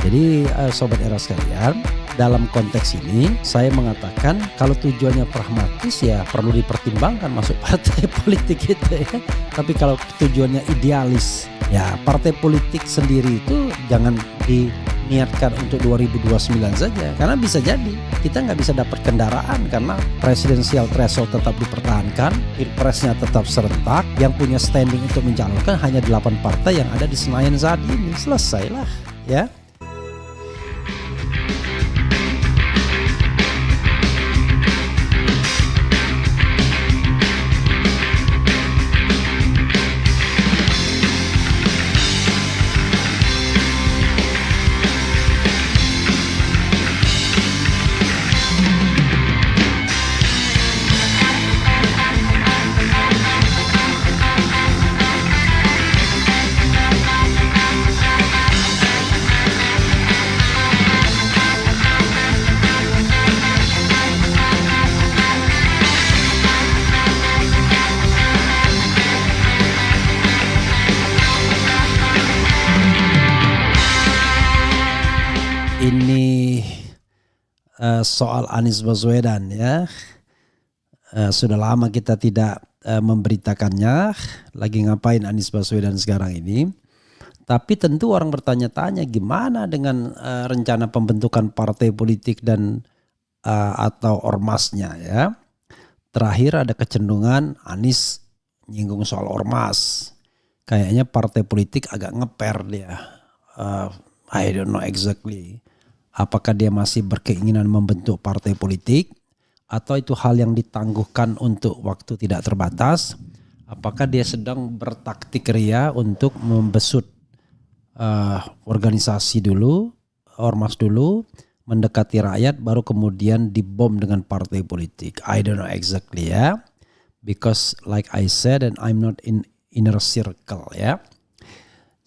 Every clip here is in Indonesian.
Jadi Sobat Era sekalian, dalam konteks ini saya mengatakan kalau tujuannya pragmatis ya perlu dipertimbangkan masuk partai politik gitu ya. Tapi kalau tujuannya idealis ya partai politik sendiri itu jangan diniatkan untuk 2029 saja. Karena bisa jadi kita nggak bisa dapat kendaraan karena presidensial threshold tetap dipertahankan, pilpresnya tetap serentak, yang punya standing untuk mencalonkan hanya 8 partai yang ada di Senayan saat ini. Selesailah ya. Ini soal Anies Baswedan ya. Sudah lama kita tidak memberitakannya. Lagi ngapain Anies Baswedan sekarang ini. Tapi tentu orang bertanya-tanya gimana dengan rencana pembentukan partai politik dan atau ormasnya ya. Terakhir ada kecenderungan Anies nyinggung soal ormas. Kayaknya partai politik agak ngeper dia. I don't know exactly. Apakah dia masih berkeinginan membentuk partai politik atau itu hal yang ditangguhkan untuk waktu tidak terbatas? Apakah dia sedang bertaktik ria untuk membesut organisasi dulu, ormas dulu, mendekati rakyat baru kemudian dibom dengan partai politik? I don't know exactly ya. Because like I said and I'm not in inner circle ya.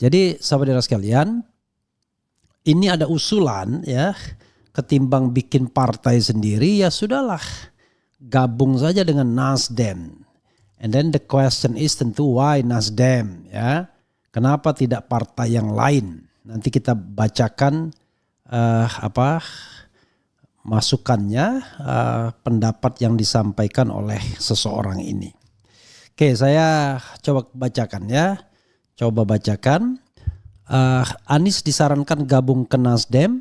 Jadi saudara sekalian, ini ada usulan ya, ketimbang bikin partai sendiri ya sudahlah gabung saja dengan Nasdem. And then the question is tentu why Nasdem ya, kenapa tidak partai yang lain? Nanti kita bacakan masukannya, pendapat yang disampaikan oleh seseorang ini. Oke, saya coba bacakan ya, Anies disarankan gabung ke Nasdem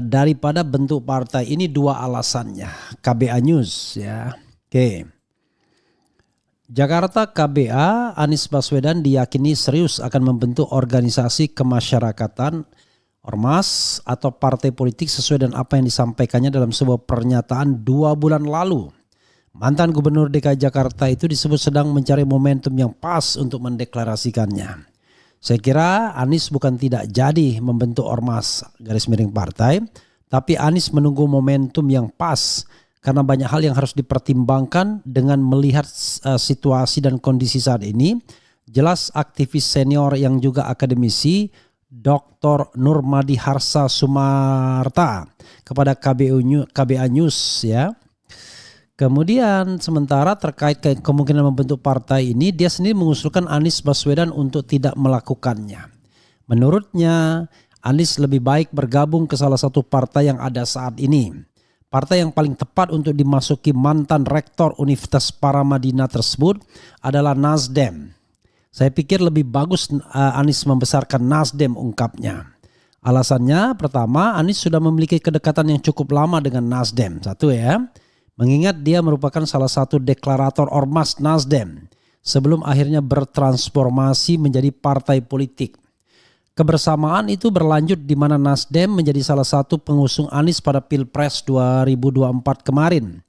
daripada bentuk partai. Ini dua alasannya. KBA News ya. Oke. Jakarta KBA, Anies Baswedan diyakini serius akan membentuk organisasi kemasyarakatan ormas atau partai politik sesuai dengan apa yang disampaikannya dalam sebuah pernyataan 2 bulan lalu. Mantan Gubernur DKI Jakarta itu disebut sedang mencari momentum yang pas untuk mendeklarasikannya. Saya kira Anies bukan tidak jadi membentuk ormas _ partai, tapi Anies menunggu momentum yang pas karena banyak hal yang harus dipertimbangkan dengan melihat situasi dan kondisi saat ini. Jelas aktivis senior yang juga akademisi Dr. Nurmadi Harsa Sumarta kepada KBA News ya. Kemudian sementara terkait kemungkinan membentuk partai ini, dia sendiri mengusulkan Anies Baswedan untuk tidak melakukannya. Menurutnya Anies lebih baik bergabung ke salah satu partai yang ada saat ini. Partai yang paling tepat untuk dimasuki mantan rektor Universitas Paramadina tersebut adalah Nasdem. Saya pikir lebih bagus Anies membesarkan Nasdem, ungkapnya. Alasannya pertama, Anies sudah memiliki kedekatan yang cukup lama dengan Nasdem. Satu ya. Mengingat dia merupakan salah satu deklarator ormas Nasdem sebelum akhirnya bertransformasi menjadi partai politik. Kebersamaan itu berlanjut di mana Nasdem menjadi salah satu pengusung Anies pada Pilpres 2024 kemarin.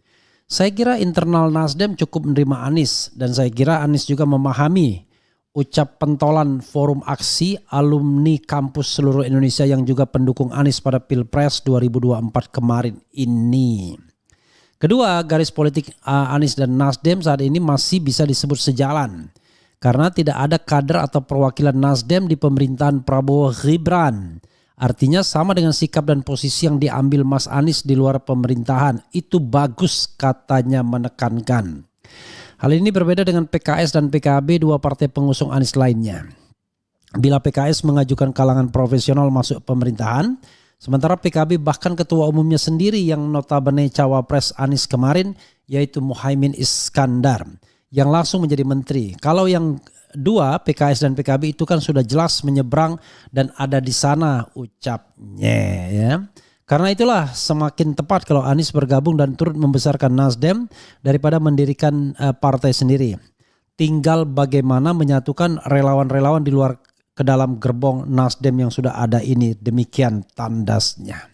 Saya kira internal Nasdem cukup menerima Anies dan saya kira Anies juga memahami ucap pentolan Forum Aksi Alumni Kampus Seluruh Indonesia yang juga pendukung Anies pada Pilpres 2024 kemarin ini. Kedua, garis politik Anies dan Nasdem saat ini masih bisa disebut sejalan. Karena tidak ada kader atau perwakilan Nasdem di pemerintahan Prabowo Gibran. Artinya sama dengan sikap dan posisi yang diambil Mas Anies di luar pemerintahan. Itu bagus, katanya menekankan. Hal ini berbeda dengan PKS dan PKB, dua partai pengusung Anies lainnya. bila PKS mengajukan kalangan profesional masuk pemerintahan, sementara PKB bahkan ketua umumnya sendiri yang notabene cawapres Anies kemarin, yaitu Muhaimin Iskandar, yang langsung menjadi menteri. Kalau yang dua, PKS dan PKB itu kan sudah jelas menyeberang dan ada di sana ucapnya ya. Karena itulah semakin tepat kalau Anies bergabung dan turut membesarkan Nasdem daripada mendirikan partai sendiri. Tinggal bagaimana menyatukan relawan-relawan di luar ke dalam gerbong Nasdem yang sudah ada ini. Demikian tandasnya.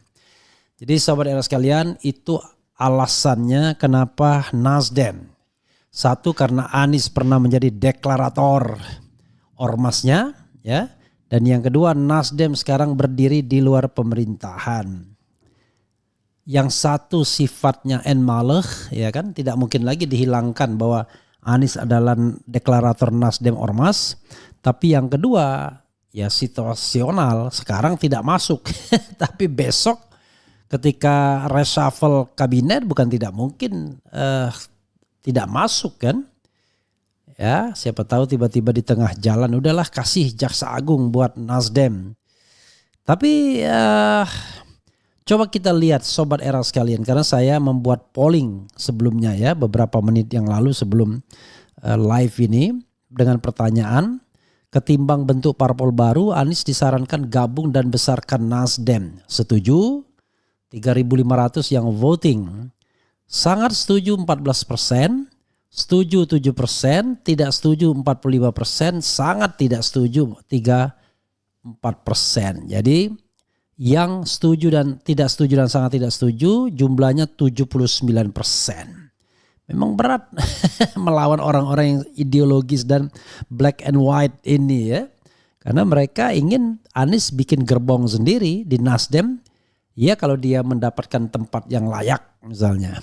Jadi sahabat era sekalian, itu alasannya kenapa Nasdem. Satu, karena Anies pernah menjadi deklarator ormasnya ya. Dan yang kedua, Nasdem sekarang berdiri di luar pemerintahan. Yang satu sifatnya enmaleh ya kan, tidak mungkin lagi dihilangkan bahwa Anies adalah deklarator Nasdem ormas. Tapi yang kedua ya situasional, sekarang tidak masuk. Tapi besok ketika reshuffle kabinet bukan tidak mungkin tidak masuk kan. Ya siapa tahu tiba-tiba di tengah jalan udahlah kasih jaksa agung buat Nasdem. Tapi coba kita lihat sobat era sekalian, karena saya membuat polling sebelumnya ya beberapa menit yang lalu sebelum live ini dengan pertanyaan, ketimbang bentuk parpol baru, Anies disarankan gabung dan besarkan Nasdem. Setuju 3.500 yang voting, sangat setuju 14%, setuju 7%, tidak setuju 45%, sangat tidak setuju 34%. Jadi yang setuju dan tidak setuju dan sangat tidak setuju jumlahnya 79%. Memang berat melawan orang-orang yang ideologis dan black and white ini ya. Karena mereka ingin Anies bikin gerbong sendiri di Nasdem. Ya kalau dia mendapatkan tempat yang layak misalnya.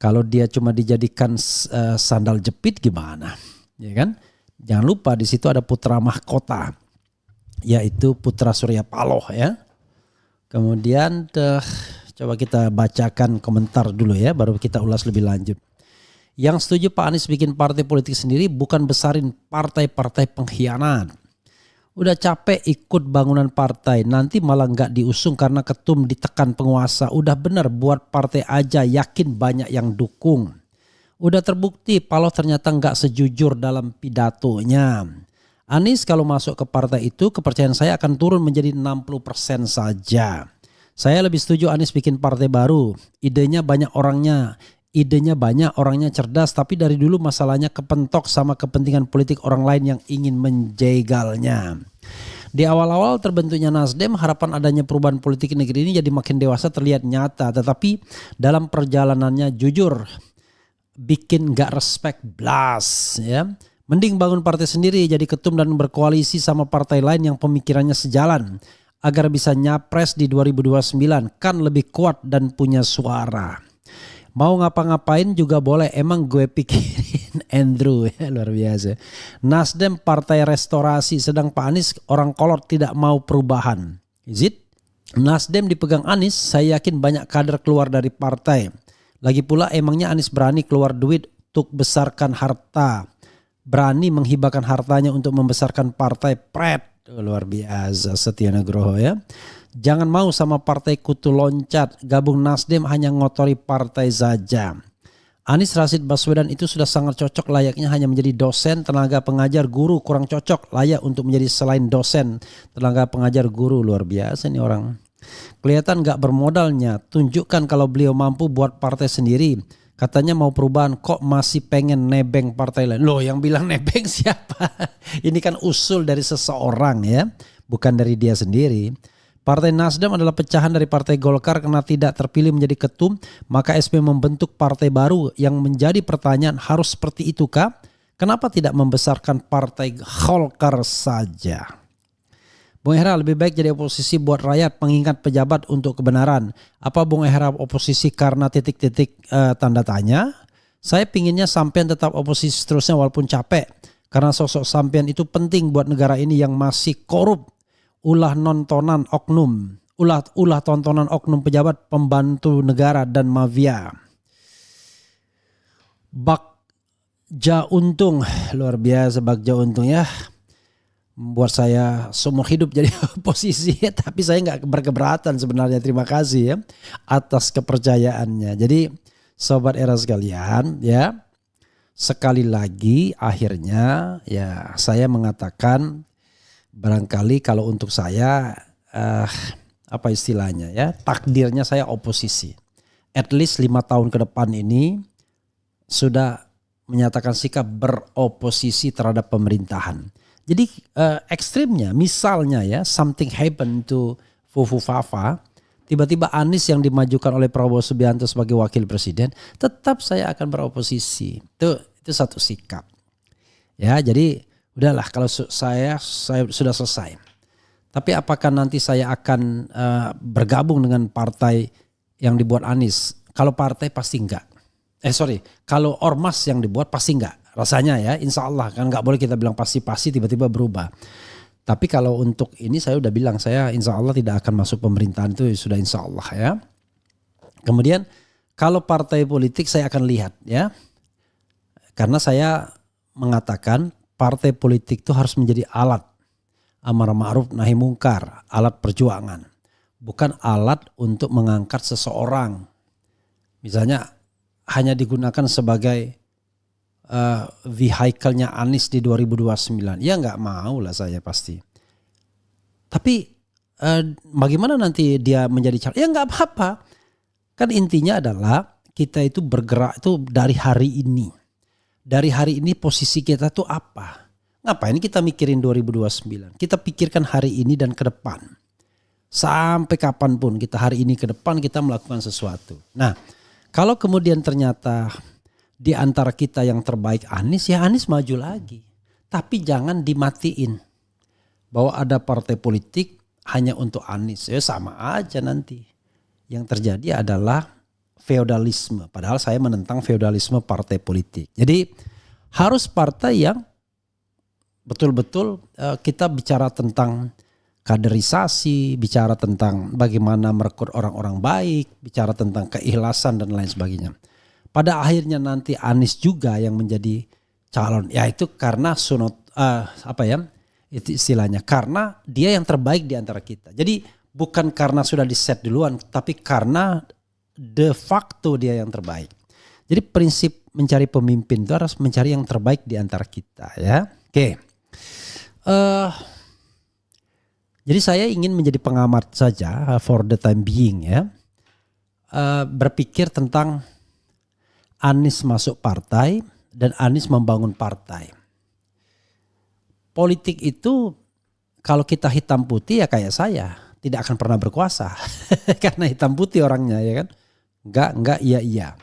Kalau dia cuma dijadikan sandal jepit gimana? Ya kan? Jangan lupa di situ ada putra mahkota. Yaitu Putra Surya Paloh ya. Kemudian coba kita bacakan komentar dulu ya, baru kita ulas lebih lanjut. Yang setuju Pak Anies bikin partai politik sendiri, bukan besarin partai-partai pengkhianat. Udah capek ikut bangunan partai, nanti malah nggak diusung karena ketum ditekan penguasa. Udah bener buat partai aja, yakin banyak yang dukung. Udah terbukti Paloh ternyata nggak sejujur dalam pidatonya. Anies kalau masuk ke partai itu kepercayaan saya akan turun menjadi 60% saja. Saya lebih setuju Anies bikin partai baru. Idenya banyak, orangnya cerdas, tapi dari dulu masalahnya kepentok sama kepentingan politik orang lain yang ingin menjegalnya. Di awal-awal terbentuknya Nasdem, harapan adanya perubahan politik negeri ini jadi makin dewasa terlihat nyata. Tetapi dalam perjalanannya jujur bikin gak respect blas ya. Mending bangun partai sendiri, jadi ketum dan berkoalisi sama partai lain yang pemikirannya sejalan. Agar bisa nyapres di 2029, kan lebih kuat dan punya suara. Mau ngapa-ngapain juga boleh, emang gue pikirin Andrew ya, luar biasa. Nasdem partai restorasi, sedang Pak Anies orang kolot tidak mau perubahan. Is it? Nasdem dipegang Anies, saya yakin banyak kader keluar dari partai. Lagi pula emangnya Anies berani keluar duit untuk besarkan harta. Berani menghibahkan hartanya untuk membesarkan partai pret. Luar biasa Setia Nugroho ya. Jangan mau sama partai kutu loncat. Gabung Nasdem hanya ngotori partai saja. Anies Rashid Baswedan itu sudah sangat cocok, layaknya hanya menjadi dosen, tenaga pengajar, guru. Kurang cocok, layak untuk menjadi selain dosen, tenaga pengajar, guru. Luar biasa nih orang. Kelihatan gak bermodalnya. Tunjukkan kalau beliau mampu buat partai sendiri. Katanya mau perubahan, kok masih pengen nebeng partai lain. Loh, yang bilang nebeng siapa? Ini kan usul dari seseorang ya, bukan dari dia sendiri. Partai Nasdem adalah pecahan dari Partai Golkar karena tidak terpilih menjadi ketum. Maka SP membentuk partai baru. Yang menjadi pertanyaan, harus seperti itu kah? Kenapa tidak membesarkan Partai Golkar saja? Bung Hera, lebih baik jadi oposisi buat rakyat, mengingat pejabat untuk kebenaran. Apa Bung Hera oposisi karena titik-titik tanda tanya? Saya pinginnya sampean tetap oposisi seterusnya walaupun capek. Karena sosok sampean itu penting buat negara ini yang masih korup. Ulah tontonan oknum pejabat, pembantu negara dan mafia. Bagja Untung, luar biasa Bagja Untung ya. membuat saya seumur hidup jadi oposisi, tapi saya nggak berkeberatan sebenarnya. Terima kasih ya atas kepercayaannya. Jadi sobat era sekalian ya, sekali lagi akhirnya ya saya mengatakan barangkali kalau untuk saya apa istilahnya ya, takdirnya saya oposisi. At least 5 tahun ke depan ini sudah menyatakan sikap beroposisi terhadap pemerintahan. Jadi ekstrimnya misalnya ya, something happen to Fufu Fafa, tiba-tiba Anies yang dimajukan oleh Prabowo Subianto sebagai wakil presiden, tetap saya akan beroposisi. Itu satu sikap. Ya, jadi udahlah kalau saya sudah selesai. Tapi apakah nanti saya akan bergabung dengan partai yang dibuat Anies? Kalau partai pasti enggak. Kalau ormas yang dibuat pasti enggak. Rasanya ya, insya Allah kan nggak boleh kita bilang pasti tiba-tiba berubah. Tapi kalau untuk ini saya udah bilang saya insya Allah tidak akan masuk pemerintahan, itu sudah insya Allah ya. Kemudian kalau partai politik saya akan lihat ya. Karena saya mengatakan partai politik itu harus menjadi alat amar ma'ruf nahi mungkar, alat perjuangan. Bukan alat untuk mengangkat seseorang. Misalnya hanya digunakan sebagai vehicle-nya Anies di 2029. Ya nggak mau lah saya pasti. Tapi bagaimana nanti dia menjadi calon? Ya nggak apa-apa. Kan intinya adalah kita itu bergerak itu dari hari ini. Dari hari ini posisi kita tuh apa? Ngapain kita mikirin 2029? Kita pikirkan hari ini dan ke depan. Sampai kapanpun kita hari ini ke depan kita melakukan sesuatu. Nah, kalau kemudian ternyata di antara kita yang terbaik Anies, ya Anies maju lagi. Tapi jangan dimatiin bahwa ada partai politik hanya untuk Anies. Ya sama aja nanti. Yang terjadi adalah feodalisme. Padahal saya menentang feodalisme partai politik. Jadi harus partai yang betul-betul kita bicara tentang kaderisasi, bicara tentang bagaimana merekrut orang-orang baik, bicara tentang keikhlasan dan lain sebagainya. Pada akhirnya nanti Anies juga yang menjadi calon. Ya itu karena itu istilahnya karena dia yang terbaik di antara kita. Jadi bukan karena sudah diset duluan, tapi karena de facto dia yang terbaik. Jadi prinsip mencari pemimpin itu harus mencari yang terbaik di antara kita ya. Oke. Jadi saya ingin menjadi pengamat saja for the time being ya. Berpikir tentang Anies masuk partai dan Anies membangun partai. Politik itu kalau kita hitam putih ya kayak saya. Tidak akan pernah berkuasa. Karena hitam putih orangnya ya kan. Enggak, iya.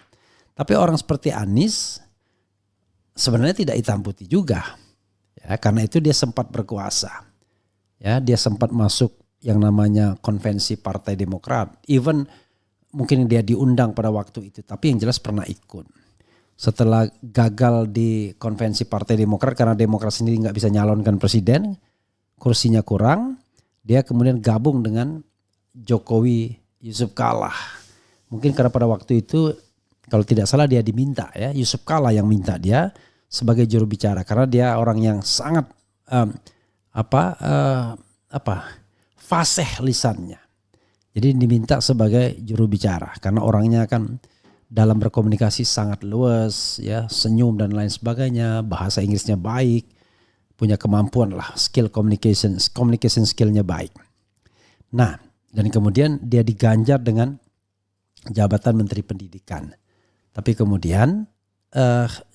Tapi orang seperti Anies sebenarnya tidak hitam putih juga. Ya, karena itu dia sempat berkuasa. Ya, dia sempat masuk yang namanya konvensi Partai Demokrat. Even mungkin dia diundang pada waktu itu, tapi yang jelas pernah ikut. Setelah gagal di konvensi Partai Demokrat karena Demokrat sendiri nggak bisa nyalonkan presiden, kursinya kurang, dia kemudian gabung dengan Jokowi Yusuf Kala. Mungkin karena pada waktu itu kalau tidak salah dia diminta ya, Yusuf Kala yang minta dia sebagai juru bicara karena dia orang yang sangat fasih lisannya. Jadi diminta sebagai juru bicara karena orangnya kan dalam berkomunikasi sangat luas ya, senyum dan lain sebagainya, bahasa Inggrisnya baik, punya kemampuan lah, skill communication skillnya baik. Nah, dan kemudian dia diganjar dengan jabatan Menteri Pendidikan. Tapi kemudian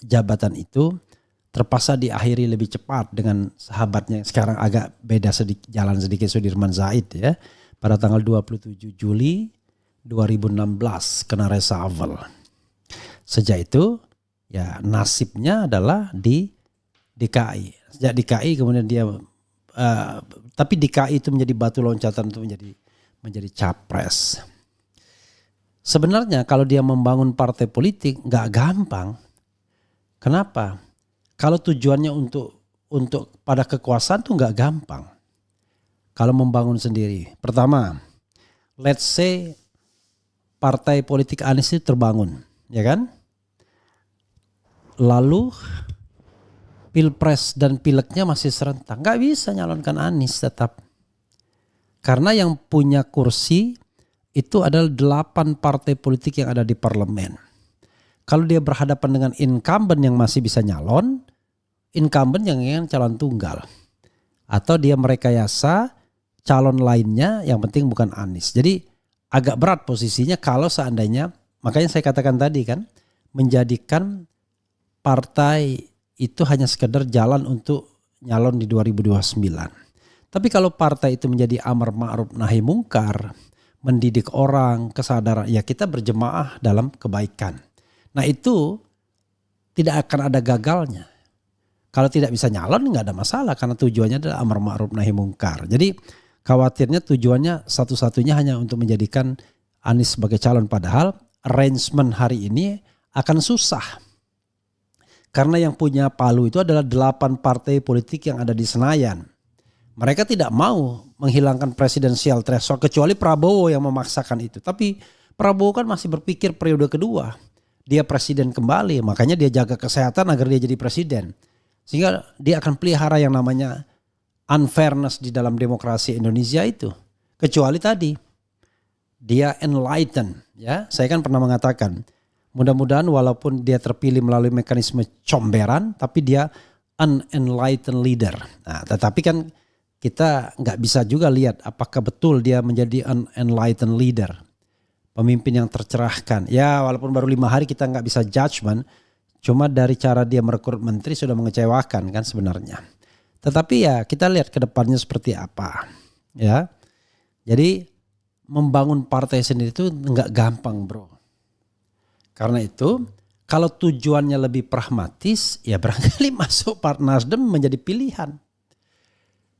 jabatan itu terpaksa diakhiri lebih cepat dengan sahabatnya yang sekarang agak beda jalan sedikit, Sudirman Said ya. Pada tanggal 27 Juli 2016 kena reshuffle. Sejak itu ya nasibnya adalah di DKI. Sejak DKI kemudian dia tapi DKI itu menjadi batu loncatan untuk menjadi capres. Sebenarnya kalau dia membangun partai politik nggak gampang. Kenapa? Kalau tujuannya untuk pada kekuasaan tuh nggak gampang. Kalau membangun sendiri. Pertama, let's say partai politik Anies itu terbangun, ya kan? Lalu Pilpres dan Pilegnya masih serentak. Nggak bisa nyalonkan Anies tetap. Karena yang punya kursi itu adalah 8 partai politik yang ada di parlemen. Kalau dia berhadapan dengan incumbent yang masih bisa nyalon, incumbent yang ingin calon tunggal. Atau dia merekayasa calon lainnya yang penting bukan Anies. Jadi agak berat posisinya kalau seandainya, makanya saya katakan tadi kan, menjadikan partai itu hanya sekedar jalan untuk nyalon di 2029. Tapi kalau partai itu menjadi amar ma'ruf nahi mungkar, mendidik orang, kesadaran, ya kita berjemaah dalam kebaikan. Nah itu tidak akan ada gagalnya. Kalau tidak bisa nyalon nggak ada masalah karena tujuannya adalah amar ma'ruf nahi mungkar. Jadi khawatirnya tujuannya satu-satunya hanya untuk menjadikan Anies sebagai calon, padahal arrangement hari ini akan susah. Karena yang punya palu itu adalah 8 partai politik yang ada di Senayan. Mereka tidak mau menghilangkan presidensial threshold kecuali Prabowo yang memaksakan itu. Tapi Prabowo kan masih berpikir periode kedua. Dia presiden kembali, makanya dia jaga kesehatan agar dia jadi presiden. Sehingga dia akan pelihara yang namanya unfairness di dalam demokrasi Indonesia itu. Kecuali tadi dia enlighten, ya. Saya kan pernah mengatakan, mudah-mudahan walaupun dia terpilih melalui mekanisme comberan, tapi dia unenlightened leader. Nah, tetapi kan kita nggak bisa juga lihat apakah betul dia menjadi unenlightened leader, pemimpin yang tercerahkan. Ya walaupun baru 5 hari kita nggak bisa judgment, cuma dari cara dia merekrut menteri sudah mengecewakan kan sebenarnya. Tetapi ya kita lihat ke depannya seperti apa. Ya, jadi membangun partai sendiri itu nggak gampang bro. Karena itu kalau tujuannya lebih pragmatis ya barangkali masuk Partai Nasdem menjadi pilihan.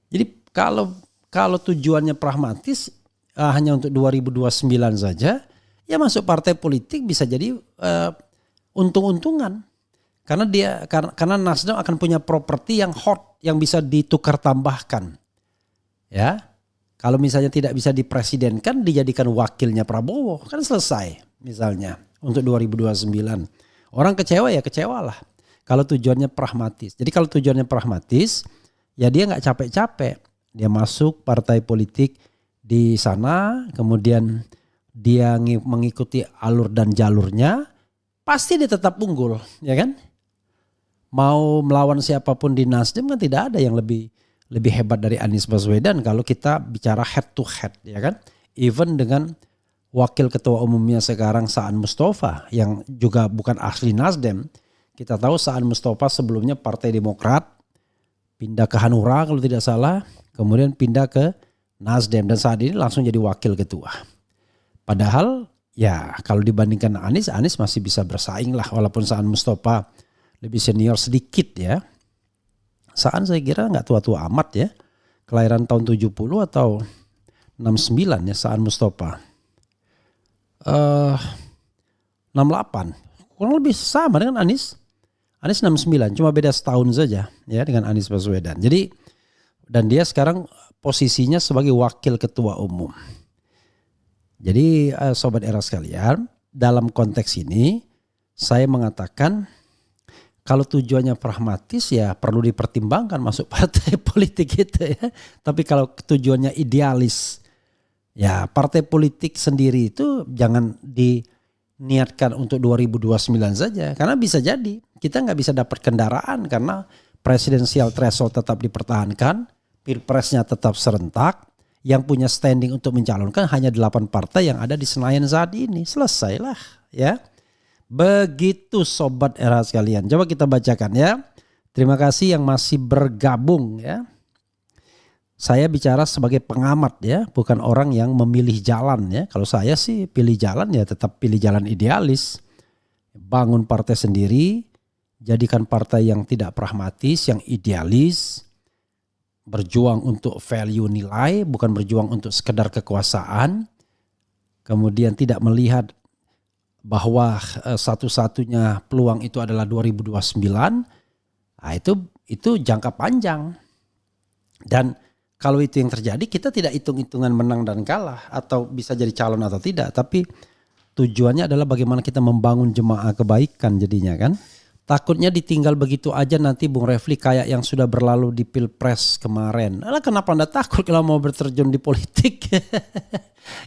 Jadi kalau tujuannya pragmatis hanya untuk 2029 saja ya masuk partai politik bisa jadi untung-untungan. Karena Nasdem akan punya properti yang hot yang bisa ditukar tambahkan. Ya. Kalau misalnya tidak bisa dipresidenkan dijadikan wakilnya Prabowo kan selesai misalnya untuk 2029. Orang kecewa ya kecewalah kalau tujuannya pragmatis. Jadi kalau tujuannya pragmatis ya dia nggak capek-capek. Dia masuk partai politik di sana kemudian dia mengikuti alur dan jalurnya pasti dia tetap unggul ya kan. Mau melawan siapapun di Nasdem kan tidak ada yang lebih hebat dari Anies Baswedan kalau kita bicara head to head ya kan. Even dengan wakil ketua umumnya sekarang Saan Mustafa yang juga bukan asli Nasdem. Kita tahu Saan Mustafa sebelumnya Partai Demokrat, pindah ke Hanura kalau tidak salah, kemudian pindah ke Nasdem dan saat ini langsung jadi wakil ketua. Padahal ya kalau dibandingkan Anies masih bisa bersaing lah walaupun Saan Mustafa lebih senior sedikit ya. Saan saya kira nggak tua-tua amat ya. Kelahiran tahun 70 atau 69 ya Saan Mustafa. 68. Kurang lebih sama dengan Anies. Anies 69 cuma beda setahun saja ya dengan Anies Baswedan. Jadi dan dia sekarang posisinya sebagai wakil ketua umum. Jadi sobat era sekalian, dalam konteks ini saya mengatakan kalau tujuannya pragmatis ya perlu dipertimbangkan masuk partai politik itu ya. Tapi kalau tujuannya idealis ya partai politik sendiri itu jangan diniatkan untuk 2029 saja. Karena bisa jadi kita nggak bisa dapat kendaraan karena presidensial threshold tetap dipertahankan. Pilpresnya tetap serentak. Yang punya standing untuk mencalonkan hanya 8 partai yang ada di Senayan saat ini. Selesailah ya. Begitu sobat era sekalian. Coba kita bacakan ya. Terima kasih yang masih bergabung ya. Saya bicara sebagai pengamat ya, bukan orang yang memilih jalan ya. Kalau saya sih pilih jalan ya tetap pilih jalan idealis. Bangun partai sendiri, jadikan partai yang tidak pragmatis, yang idealis. Berjuang untuk value nilai, bukan berjuang untuk sekedar kekuasaan. Kemudian tidak melihat bahwa satu-satunya peluang itu adalah 2029, nah itu jangka panjang. Dan kalau itu yang terjadi kita tidak hitung-hitungan menang dan kalah atau bisa jadi calon atau tidak. Tapi tujuannya adalah bagaimana kita membangun jemaah kebaikan jadinya kan. Takutnya ditinggal begitu aja nanti Bung Refli kayak yang sudah berlalu di Pilpres kemarin. Alah, kenapa Anda takut kalau mau berterjun di politik?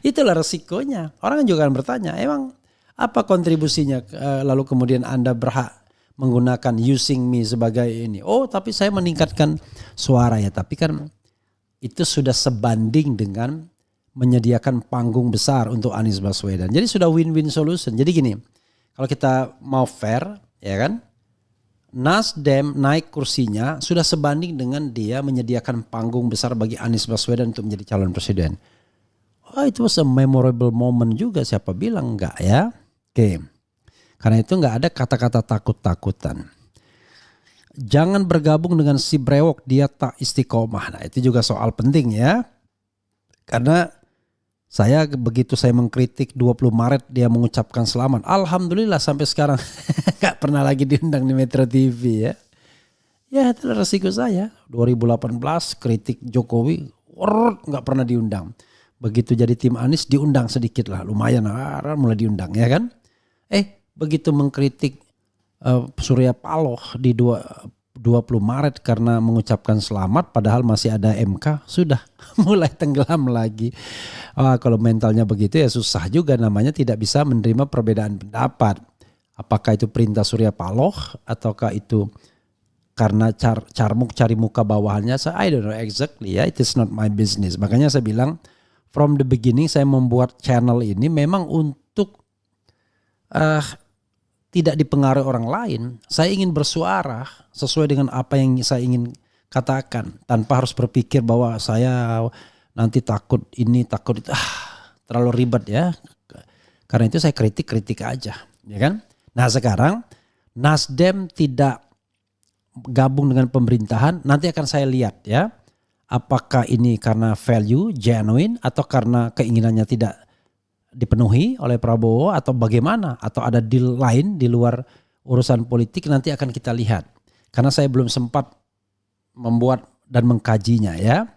Itulah resikonya. Orang juga akan bertanya, emang apa kontribusinya? Lalu kemudian Anda berhak menggunakan using me sebagai ini. Oh, tapi saya meningkatkan suara ya. Tapi kan itu sudah sebanding dengan menyediakan panggung besar untuk Anies Baswedan. Jadi sudah win-win solution. Jadi gini, kalau kita mau fair, ya kan? Nasdem naik kursinya sudah sebanding dengan dia menyediakan panggung besar bagi Anies Baswedan untuk menjadi calon presiden. Oh, itu was a memorable moment juga, siapa bilang enggak ya? Oke. Karena itu enggak ada kata-kata takut-takutan. Jangan bergabung dengan si brewok, dia tak istiqomah. Nah, itu juga soal penting ya. Karena begitu saya mengkritik 20 Maret dia mengucapkan selamat. Alhamdulillah sampai sekarang gak pernah lagi diundang di Metro TV ya. Ya itu resiko saya. 2018 kritik Jokowi gak pernah diundang. Begitu jadi tim Anies diundang sedikit lah. Lumayan mulai diundang ya kan. Begitu mengkritik Surya Paloh di 20 Maret karena mengucapkan selamat padahal masih ada MK, sudah mulai tenggelam lagi. Kalau mentalnya begitu ya susah juga, namanya tidak bisa menerima perbedaan pendapat. Apakah itu perintah Surya Paloh ataukah itu karena carmuk cari muka bawahannya, I don't know exactly ya, it is not my business. Makanya saya bilang from the beginning saya membuat channel ini memang untuk tidak dipengaruhi orang lain. Saya ingin bersuara sesuai dengan apa yang saya ingin katakan tanpa harus berpikir bahwa saya nanti takut ini takut itu. Terlalu ribet ya. Karena itu saya kritik aja, ya kan? Nah, sekarang Nasdem tidak gabung dengan pemerintahan, nanti akan saya lihat ya. Apakah ini karena value genuine atau karena keinginannya tidak dipenuhi oleh Prabowo atau bagaimana, atau ada deal lain di luar urusan politik, nanti akan kita lihat. Karena saya belum sempat membuat dan mengkajinya ya.